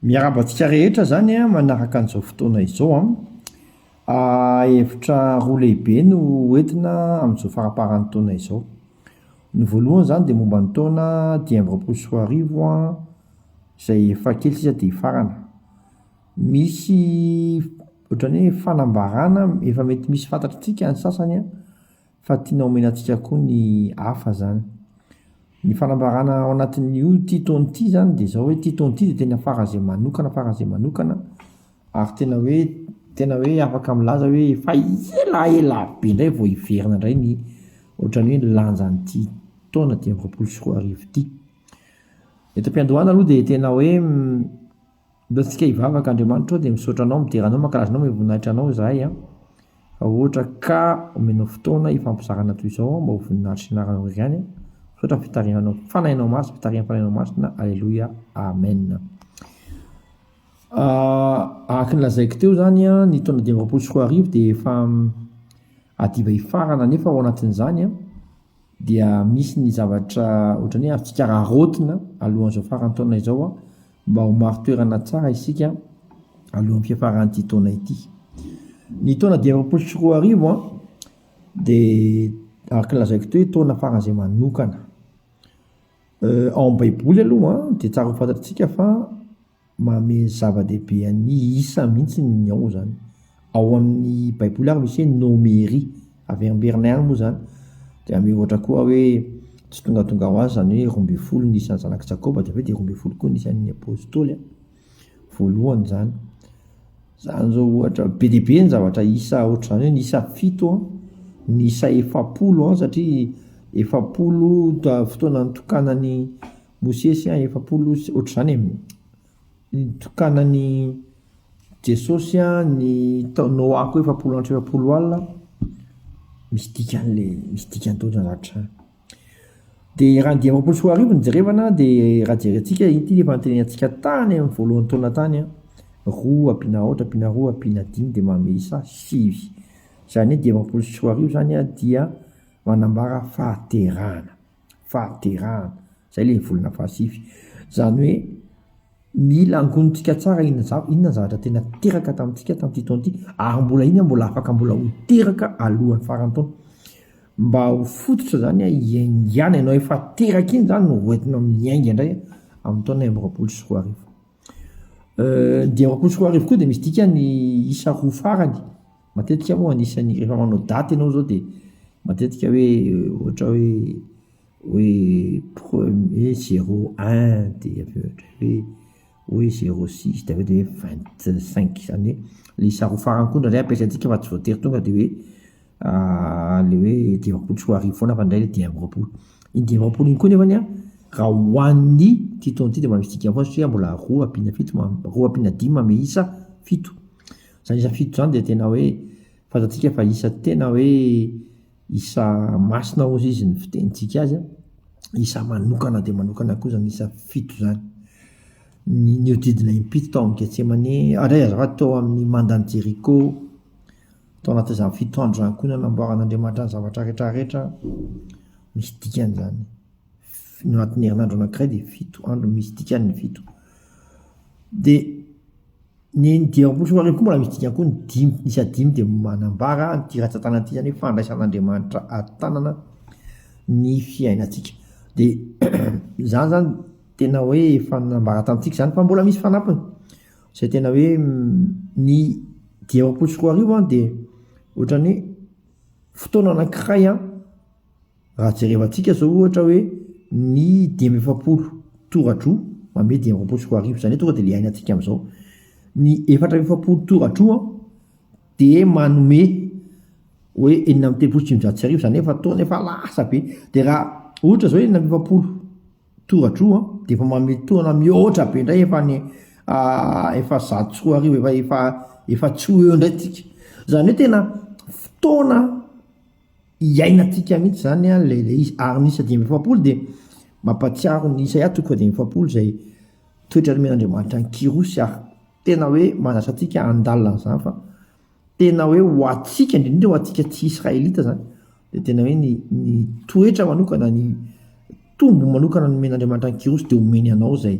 miarabantsika rehetra zany a manaraka an'izao fotoana izao hevitra roa lehibe no entina amin'izao faraparan'ny taona izao. Ny voalohany zany dia momba ny taona 2024 izay efa kely sisa dia farana. Misy ohatran'ny hoe fanambarana efa mety misy fantatritsika ny sasany fa tiana omenantsika koa ny hafa zany. Ny fanambarana ao anatin'io ty taona ity zany dia izao hoe ty taona ity dia tena faran'izay manokana ary tena hoe afaka milaza hoe efa ela be indray vao hiverina indray ny ohatran'ny hoe lanjan'ity taona 2024 ity. Eto am-piandohana aloha dia tena hoe mbotsika hivavaka Andriamanitra dia misaotra anao, mideranao, mankalazanao, mivoninahitra anao zahay fa ohatra ka omenao fotoana hifampizarana toy izao mba ho voninahitra ianarana ihany. Misaotra fitarihanao fanahinao masina, fitarihanao fanahinao masina. Alleluia, amen. Araka ny lazaiko teo zany ny taona 2024 dia efa adiva hifarana, nefa ao anatin'izany dia misy ny zavatra ohatran'ny hoe afitsika rarotina alohan'izao faran'ny taona izao mba ho maro toerana tsara isika alohan'ny fiafaran'ity taona ity. Ny taona 2024 dia araka ny lazaiko teo taona faran'izay manokana. Ao amin'ny baiboly aloha dia tsara ho fantatritsika fa manome zava-dehibe ny isa mihitsy ny ao zany. Ao amin'ny baiboly ary misy hoe nomery avy amberina ihany moa zany. Dia ame ohatra koa hoe tsy tongatonga ho azy zany hoe 12 ny isan'ny zanak'i Jakoba dia 12 koa ny isan'ny apôstôly voalohany zany. Zany zao ohatra be dia be ny zavatra isa ohatr'izany hoe ny isa 7 ny isa 70 satria 70 fotoana nitokanan'ny Mosesy 70 ohatr'izany nitokanan'ny Jesosy ny Noa koa 70 alina. Misy dikany taona zavatra. Dia raha ny 2024 ny jerevana dia raha jerentsika ity efa notenenintsika tany amin'ny voalohany taona tany 2 ampiana 8 ampiana 2 ampiana 5 dia manome isa 7. Izany hoe 2024 zany dia manambara fahaterahana. Izay ilay volana fahasify. Izany hoe mila angonitsika tsara inona zavatra tena teraka tamintsika tamin'ity taona ity ary mbola afaka mbola ho teraka alohan'ny faran'ny taona. Mba ho fototra zany iangana ianao efa teraka iny zany no hoentinao miainga indray amin'ny taona 2024. 2024 koa dia misy dika ny isa roa farany. Matetika moa anisan'ny rehefa manao daty ianao zao dia matetika hoe ohatra hoe 01 dia hoe 06 dia hoe 25 zany hoe le isa roa farany koa ndray ampiasaintsika fa tsy voatery tonga dia hoe le hoe 2024 foana fa indray le 2020. Iny 2020 iny koa nefany raha hoan'ny ty taona ity dia mbola misy dikany foana satria mbola 2 ampiana 5 manome isa 7. Zany isa 7 zany dia tena hoe fantatsika fa isa tena hoe isa masina ozy izy ny fitenitsika azy isa manokana dia manokana koa zany isa 7 zany. Ny odidina impito tao amin'ny Getsemane indray azafady tao amin'ny mandany Jeriko tao anatin'izany 7 andro zany koa nanamboaran'Andriamanitra ny zavatra rehetrarehetra misy dikany zany. No anatin'ny herinandro anankiray dia 7 andro misy dikany ny 7. Dia ny 2024 koa mbola misy dikany koa ny 5 isa 5 dia manambara ny ratsan-tanana ity zany hoe fandraisan'Andriamanitra an-tanana ny fiainantsika. Dia zany tena hoe efa nanambara tamintsika zany fa mbola misy fanampiny. Izay tena hoe ny 2024 dia ohatran'ny hoe fotoana anankiray raha jerevantsika zao ohatra hoe ny 20 toradroa manome 2024 zany hoe tonga dia le ainantsika amin'izao. Ny 4 toradroa dia manome hoe 4 zany efa taona efa lasa be. Dia raha ohatra zao hoe 20 toradroa dia efa manome taona mihoatra be indray efa 100 efa tsy ho eo indray tsika. Zany hoe tena fotoana iainantsika mihitsy zany ary ny isa 20 dia mampatsiaro ny isa toko 20 izay toetra nomen'Andriamanitra ny Kirosy ary tena hoe manasa antsika andalina an'izany fa tena hoe ho antsika indrindra ho antsika tsy Israelita zany dia tena hoe ny toetra manokana ny tombo manokana nomen'Andriamanitra ny Kirosy dia omeny anao zay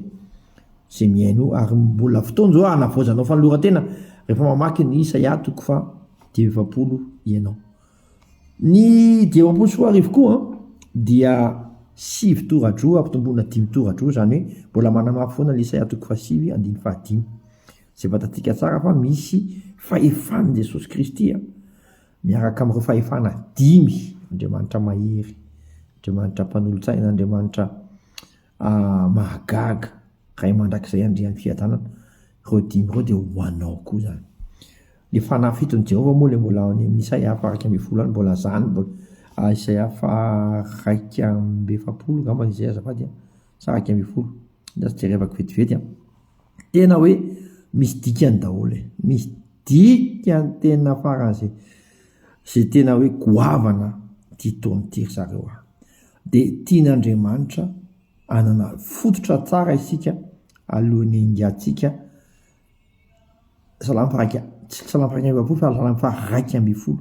zay miaino ary mbola fotoanzao anavozanao fanoloratena rehefa mamaky ny Isaia toko fa 20 ianao. Ny 20 soa arivo koa dia 5 toradroa ampitomboina 5 toradroa, zany hoe mbola manamafy foana ny Isaia toko fa 5 andiny fa 5 zay fatatsika tsara fa misy fahefany Jesosy Kristy miaraka amin'ireo fahefana 5 Andriamanitra mahery, Andriamanitra mpanolontsaina, Andriamanitra mahagaga ray mandrakizay andrian'ny fiadanana, reo 5 reo dia hoanao koa zany. Ny fanahy fiton'ny Jehova moa le mbola any amin'ny Isaia faha 1 any mbola zany, mbola Isaia faha 1 gamba ny Isaia azafady sa 1 nda tsy jerevako vetivety tena hoe misy dikany daholo, misy dikany tena faran'izay zay tena hoe goavana ty taony ty ry zareo dia tian'Andriamanitra anana fototra tsara isika alohan'ny ingatsika salamy fa raika amby folo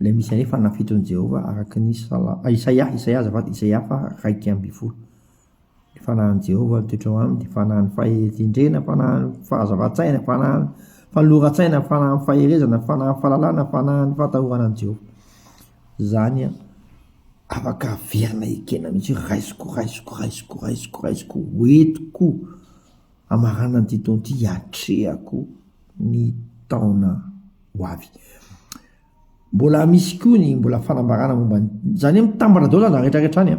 le misy ane fanafiton'ny Jehova araka ny Isaia azafady Isaia fa 1 ny fanahin'i Jehova mitoetra aminy, fanahin'ny fahetendrena, fanahin'ny fahazavatsaina, fanahin'ny fanoloratsaina, fanahin'ny faherezana, fanahin'ny fahalalana, fanahin'ny fahatahorana an'i Jehova. Zany afaka averina ekena mihitsy raisiko hoetiko amarana ny titony ty atrehako ny taona ho avy. Mbola misy koa ny mbola fanambarana momba zany hoe mitambatra daholo zany rehetrarehetra any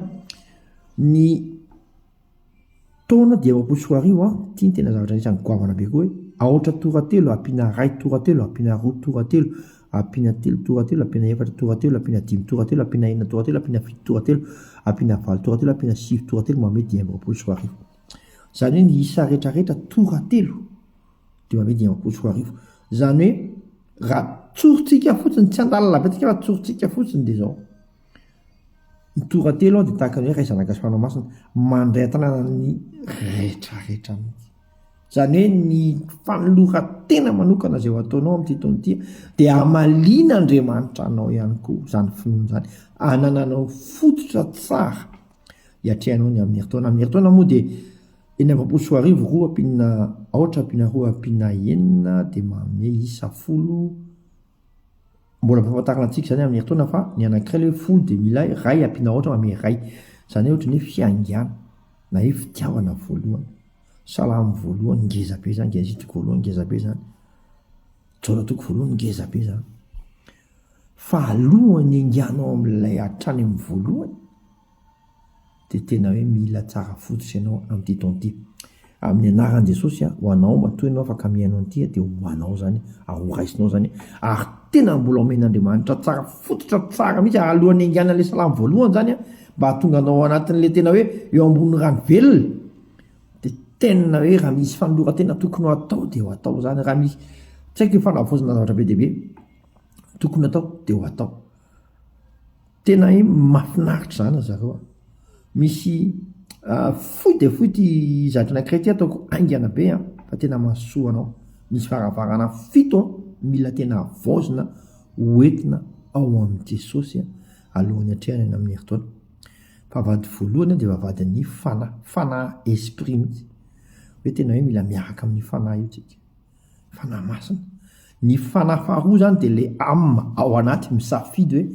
ny taona 20 ty ny tena zavatra isany goavana be koa hoe aotra toratelo ampiana 1 toratelo ampiana 2 toratelo ampiana 3 toratelo ampiana 4 toratelo ampiana 5 toratelo ampiana 4 toratelo ampiana 7 toratelo ampiana 8 toratelo ampiana 5 toratelo manome 20 zany hoe ny isa rehetrarehetra toratelo dia manome 20 zany hoe raha tsorintsika fotsiny tsy andalala betika raha tsorintsika fotsiny dia zao ny toratelo dia tahaka ny hoe ray zanaka sy fanahy masina mandray tanàna ny rehetrarehetra mihitsy. Zany hoe ny fanoloratena manokana zay ho ataonao amin'ity taona ity dia amaliana Andriamanitra anao ihany koa zany finoana zany, anananao fototra tsara hiatrehanao ny amin'ny herintaona moa dia 20 roa ampina aotra ampina 2 ampina 9 dia manome isa 10. Mbola fahafantarana antsika zany amin'ny herintaona fa ny anankiray hoe 10 dia mila ray ampina aotra manome ray, zany hoe ohatran'ny hoe fiangana na hoe fitiavana voalohany, salamy voalohany ngezabe zany, ngezitiko voalohany ngezabe zany, jaonatoko voalohany ngezabe zany, fa alohany inganao amin'ilay hatrany amin'ny voalohany dia tena hoe mila tsara fototra ianao amin'ity taona ity. Amin'ny anaran'i Jesosy ho anao matoa ianao afaka mihaino an'ity dia ho anao zany, ahoraisinao zany ary tena mbola omen'Andriamanitra tsara fototra tsara mihitsy alohan'ny ingana ilay salamy voalohany zany mba hahatonga anao anatin'ilay tena hoe eo ambony rano velona dia tena hoe raha misy fanoloratena tokony ho atao dia ho atao zany, raha misy tsy haiko fanavozana zavatra be dehibe tokony atao dia ho atao. Tena hoe mahafinaritra zany zareo misy fohy dia fohy ty zavatra anankiray ty ataoko aingana be fa tena mahasoa anao. Misy varavarana 7 mila tena avaozina hoentina ao amin'i Jesosy alohan'ny hatrehany amin'ny herintaona. Vavahady voalohany dia vavahadin'ny fanahy esprit mihitsy hoe tena hoe mila miaraka amin'ny fanahy io tsika, fanahy masina. Ny fanahy faharoa zany dia le âme ao anaty misafidy hoe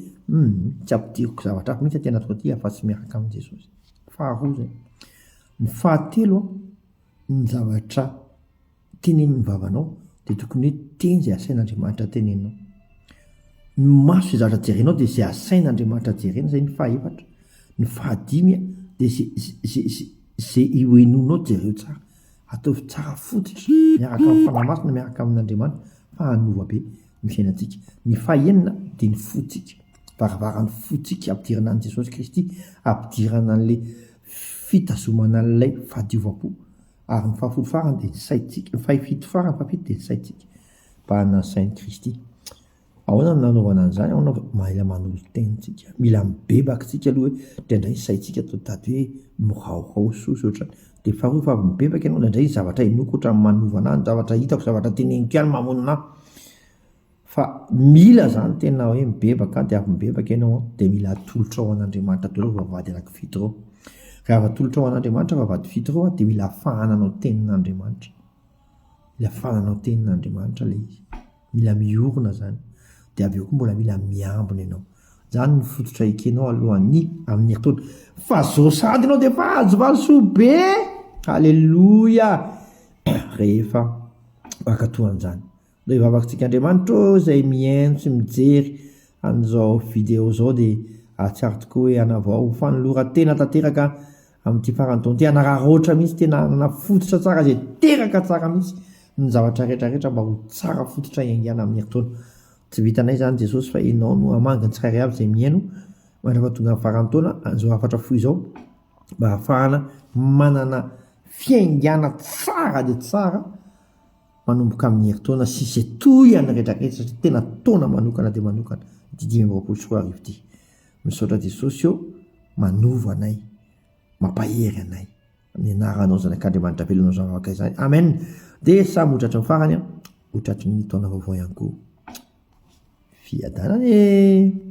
tsy ampidiriko zavatra hafa mihitsy tena tonga ty afa-tsy miaraka amin'i Jesosy. Faharoa zay. Ny fahatelo ny zavatra tenenin'ny vavanao dia tokony hoe teny izay asain'Andriamanitra teneninao. Ny maso izay zavatra jerenao dia izay asain'Andriamanitra jerena, izay ny fahaefatra. Ny fahadimy dia izay hoenonao jereo tsara, ataovy tsara fototra miaraka amin'ny fanahy masina, miaraka amin'Andriamanitra fa hanova be ny fiainantsika. Ny fahaenina dia ny fotsika, varavaran'ny fotsika ampidirana an'i Jesosy Kristy, ampidirana an'ilay fitazomana an'ilay fahadiova-po. Ary ny fahafolo farany dia ny saintsika, ny fahafito farany fahafito dia ny saintsika mba hanana sain'i Kristy. Ahoana ny nanaovana an'izany? Ahoana mila manolo tenitsika, mila mibebaka tsika aloha hoe indraindray saintsika atao tady hoe moraorao sosy ohatrany. Dia faharoa fa avy mibebaka ianao indraindray zavatra inoko ohatrany manovana ny zavatra hitako, zavatra teneniko ihany mamonina ahy. Fa mila zany tena hoe mibebaka dia avy mibebaka ianao dia mila atolotra ao an'Andriamanitra daholo vavahady anankifito ireo. rehefa tolotra ao an'Andriamanitra fa vady fito reo dia mila afahananao tenin'Andriamanitra. Mila afahananao tenin'Andriamanitra ilay izy. Mila miorona zany. Dia avy eo koa mbola mila miambina ianao. Zany ny fototra ekenao alohan'ny amin'ny heritaona. Fa zao sady ianao dia efa azo valosoa be. Halleloia. Rehefa vakatoan'izany. Dia vavakantsika Andriamanitra izay mihaino sy mijery an'izao vidéo zao dia atsiaro tokoa hoe anavao fanoloran-tena tanteraka amin'ity farantaona ity, anararoatra mihitsy tena nafototra tsara izay teraka tsara mihitsy ny zavatra rehetrarehetra mba ho tsara fototra iaingana amin'ny heritaona. Tsy vitanay zany Jesosy fa ianao no hamanginy tsirairay avy izay mihaino mandraka tonga amin'ny farantaona an'izao afatra foy izao mba ahafahana manana fiaingana tsara dia tsara manomboka amin'ny heritaona sy izay tohany rehetrarehetra satria tena taona manokana dia manokana 2024 ity. Misaotra Jesosy eo manova anay, mampahery anay amin'ny anaranao zanak'Andriamanitra velonao zavaka izany. Amen. Dia samy hotratry ny farany hotratry ny taona vaovao ihany koa. Fiadanany.